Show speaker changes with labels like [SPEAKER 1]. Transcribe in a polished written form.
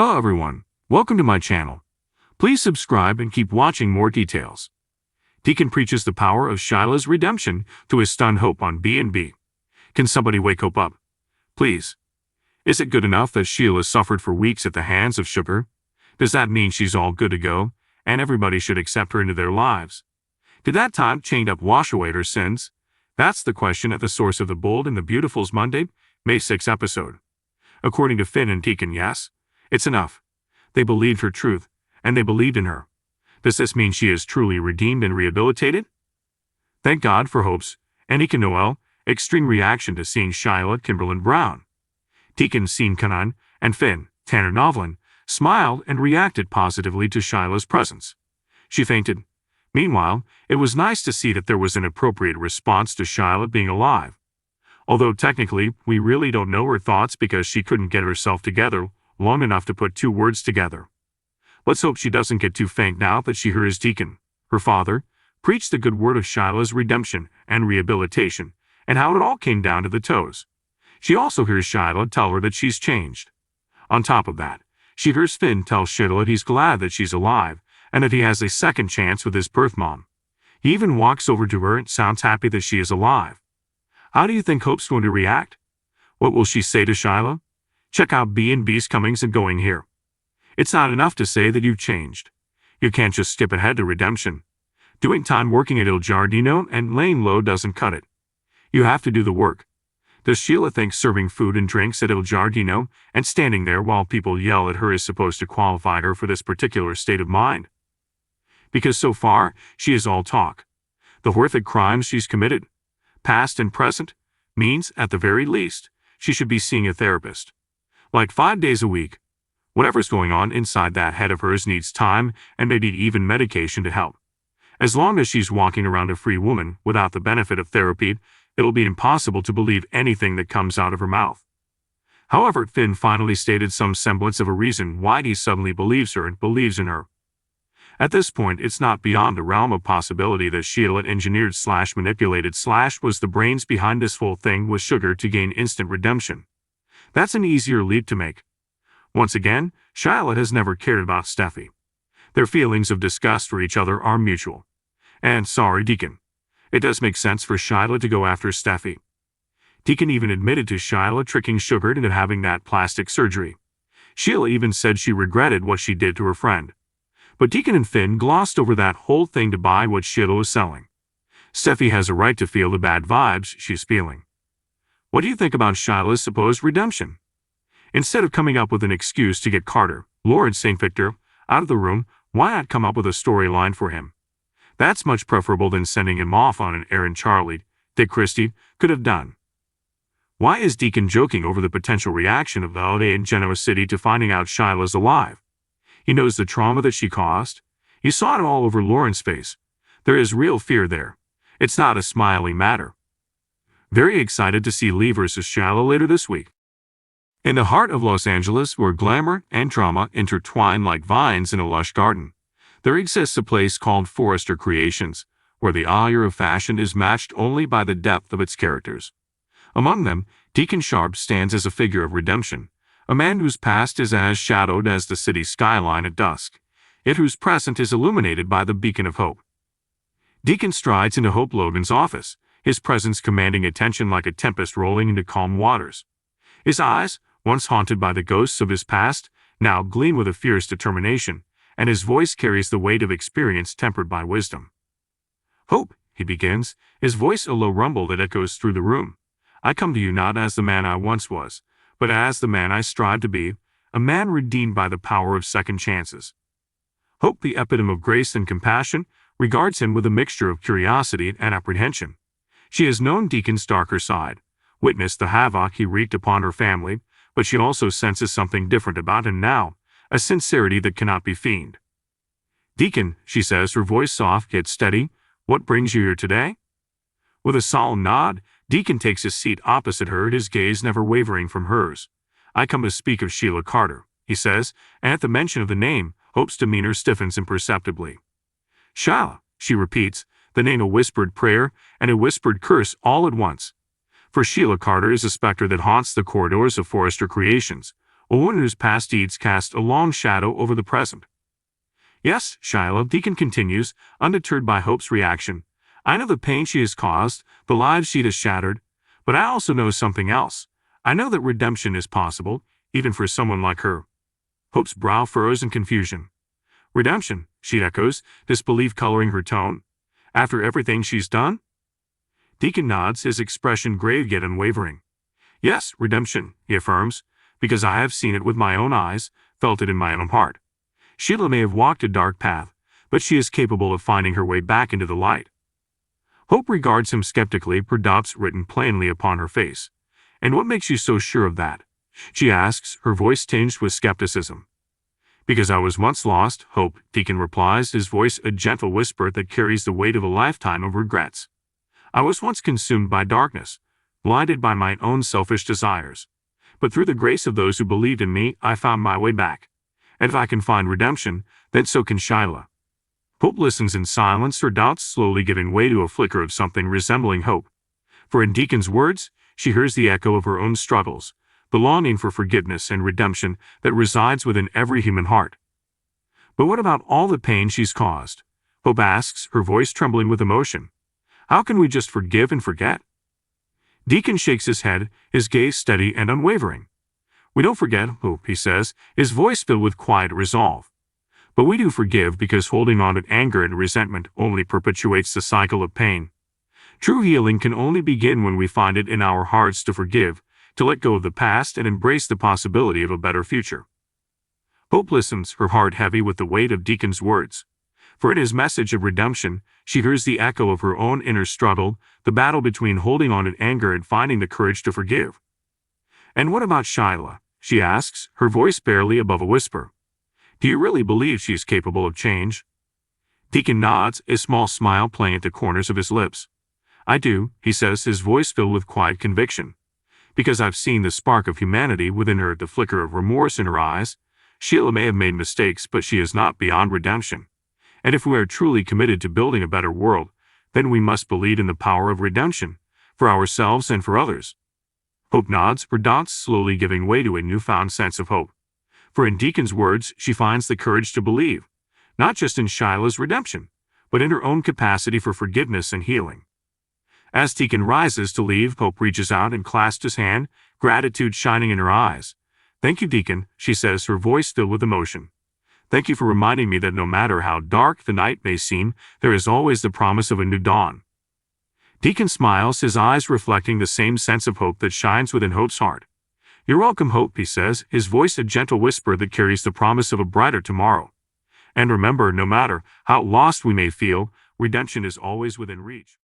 [SPEAKER 1] Hello everyone, welcome to my channel. Please subscribe and keep watching more details. Deacon preaches the power of Shiloh's redemption to his stunned Hope on B&B. Can somebody wake Hope up? Please. Is it good enough that Sheila suffered for weeks at the hands of Sugar? Does that mean she's all good to go, and everybody should accept her into their lives? Did that time chained up wash away her sins? That's the question at the source of the Bold and the Beautiful's Monday, May 6 episode. According to Finn and Deacon, yes. It's enough. They believed her truth, and they believed in her. Does this mean she is truly redeemed and rehabilitated? Thank God for Hope's, and Deacon Noel, extreme reaction to seeing Shiloh at Kimberlin Brown. Deacon Sean Kanan and Finn, Tanner Novlin, smiled and reacted positively to Shiloh's presence. She fainted. Meanwhile, it was nice to see that there was an appropriate response to Shiloh being alive. Although technically, we really don't know her thoughts because she couldn't get herself together long enough to put two words together. Let's hope she doesn't get too faint now that she hears Deacon, her father, preach the good word of Shiloh's redemption and rehabilitation, and how it all came down to the toes. She also hears Shiloh tell her that she's changed. On top of that, she hears Finn tell Shiloh he's glad that she's alive and that he has a second chance with his birth mom. He even walks over to her and sounds happy that she is alive. How do you think Hope's going to react? What will she say to Shiloh? Check out B&B's comings and going here. It's not enough to say that you've changed. You can't just skip ahead to redemption. Doing time working at Il Giardino and laying low doesn't cut it. You have to do the work. Does Sheila think serving food and drinks at Il Giardino and standing there while people yell at her is supposed to qualify her for this particular state of mind? Because so far, she is all talk. The horrific crimes she's committed, past and present, means, at the very least, she should be seeing a therapist. Like 5 days a week. Whatever's going on inside that head of hers needs time and maybe even medication to help. As long as she's walking around a free woman without the benefit of therapy, it'll be impossible to believe anything that comes out of her mouth. However, Finn finally stated some semblance of a reason why he suddenly believes her and believes in her. At this point, it's not beyond the realm of possibility that Sheila engineered/manipulated/was the brains behind this whole thing with Sugar to gain instant redemption. That's an easier leap to make. Once again, Shiloh has never cared about Steffi. Their feelings of disgust for each other are mutual. And sorry, Deacon. It does make sense for Shiloh to go after Steffi. Deacon even admitted to Shiloh tricking Sugar into having that plastic surgery. Sheila even said she regretted what she did to her friend. But Deacon and Finn glossed over that whole thing to buy what Sheila was selling. Steffi has a right to feel the bad vibes she's feeling. What do you think about Shiloh's supposed redemption? Instead of coming up with an excuse to get Carter, Lord St. Victor, out of the room, why not come up with a storyline for him? That's much preferable than sending him off on an errand Charlie, Dick Christie, could have done. Why is Deacon joking over the potential reaction of Valde in Genoa City to finding out Shiloh's alive? He knows the trauma that she caused. He saw it all over Lauren's face. There is real fear there. It's not a smiling matter. Very excited to see Lee vs. Shiloh later this week. In the heart of Los Angeles, where glamour and drama intertwine like vines in a lush garden, there exists a place called Forrester Creations, where the allure of fashion is matched only by the depth of its characters. Among them, Deacon Sharp stands as a figure of redemption, a man whose past is as shadowed as the city skyline at dusk, yet whose present is illuminated by the beacon of hope. Deacon strides into Hope Logan's office, his presence commanding attention like a tempest rolling into calm waters. His eyes, once haunted by the ghosts of his past, now gleam with a fierce determination, and his voice carries the weight of experience tempered by wisdom. "Hope," he begins, his voice a low rumble that echoes through the room. "I come to you not as the man I once was, but as the man I strive to be, a man redeemed by the power of second chances." Hope, the epitome of grace and compassion, regards him with a mixture of curiosity and apprehension. She has known Deacon's darker side, witnessed the havoc he wreaked upon her family, but she also senses something different about him now, a sincerity that cannot be feigned. "Deacon," she says, her voice soft yet steady, "what brings you here today?" With a solemn nod, Deacon takes his seat opposite her, his gaze never wavering from hers. "I come to speak of Sheila Carter," he says, and at the mention of the name, Hope's demeanor stiffens imperceptibly. "Sheila," she repeats, the name a whispered prayer and a whispered curse all at once. For Sheila Carter is a specter that haunts the corridors of Forrester Creations, a woman whose past deeds cast a long shadow over the present. Yes, Shiloh, Deacon continues, undeterred by Hope's reaction. I know the pain she has caused, the lives she has shattered, but I also know something else. I know that redemption is possible, even for someone like her. Hope's brow furrows in confusion. Redemption, she echoes, disbelief coloring her tone. After everything she's done? Deacon nods, his expression grave yet unwavering. Yes, redemption, he affirms, because I have seen it with my own eyes, felt it in my own heart. Sheila may have walked a dark path, but she is capable of finding her way back into the light. Hope regards him skeptically, her doubts written plainly upon her face. And what makes you so sure of that? She asks, her voice tinged with skepticism. Because I was once lost, Hope, Deacon replies, his voice a gentle whisper that carries the weight of a lifetime of regrets. I was once consumed by darkness, blinded by my own selfish desires. But through the grace of those who believed in me, I found my way back. And if I can find redemption, then so can Shiloh. Hope listens in silence, her doubts slowly giving way to a flicker of something resembling hope. For in Deacon's words, she hears the echo of her own struggles, the longing for forgiveness and redemption that resides within every human heart. But what about all the pain she's caused? Hope asks, her voice trembling with emotion. How can we just forgive and forget? Deacon shakes his head, his gaze steady and unwavering. We don't forget, Hope, he says, his voice filled with quiet resolve. But we do forgive because holding on to anger and resentment only perpetuates the cycle of pain. True healing can only begin when we find it in our hearts to forgive, to let go of the past and embrace the possibility of a better future. Hope listens, her heart heavy with the weight of Deacon's words. For in his message of redemption, she hears the echo of her own inner struggle, the battle between holding on to anger and finding the courage to forgive. And what about Shiloh? She asks, her voice barely above a whisper. Do you really believe she is capable of change? Deacon nods, a small smile playing at the corners of his lips. I do, he says, his voice filled with quiet conviction. Because I've seen the spark of humanity within her, the flicker of remorse in her eyes. Sheila may have made mistakes, but she is not beyond redemption. And if we are truly committed to building a better world, then we must believe in the power of redemption, for ourselves and for others. Hope nods, her doubts slowly giving way to a newfound sense of hope. For in Deacon's words, she finds the courage to believe, not just in Shiloh's redemption, but in her own capacity for forgiveness and healing. As Deacon rises to leave, Hope reaches out and clasps his hand, gratitude shining in her eyes. Thank you, Deacon, she says, her voice filled with emotion. Thank you for reminding me that no matter how dark the night may seem, there is always the promise of a new dawn. Deacon smiles, his eyes reflecting the same sense of hope that shines within Hope's heart. You're welcome, Hope, he says, his voice a gentle whisper that carries the promise of a brighter tomorrow. And remember, no matter how lost we may feel, redemption is always within reach.